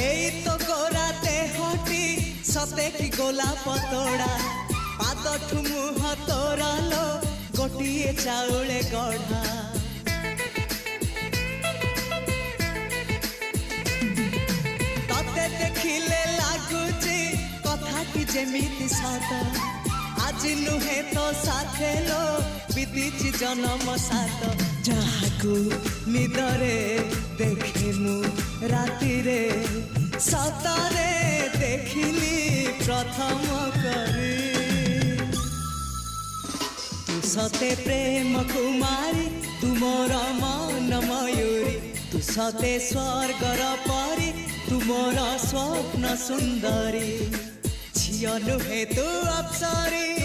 এই তো গোরাতে হটি সতে কি গোলাপ তোড়া পাদঠু মুহ তোরালো গোটিয়ে চাউলে গড়া ততে দেখিলে লাগুছি কথাটি যেমিতি সত আজি নুহে তো সাথে লো বিদিছি জনম সাত যাহাকু নিদরে দেখে মু রাতিরে সতরে দেখিলি প্রথম করে তু সতে প্রেম কুমারী তুমর মন ময়ূরী তু সতে স্বর্গর পরি তুমর স্বপ্ন সুন্দরী ঝিও নুহে তু অপ্সরী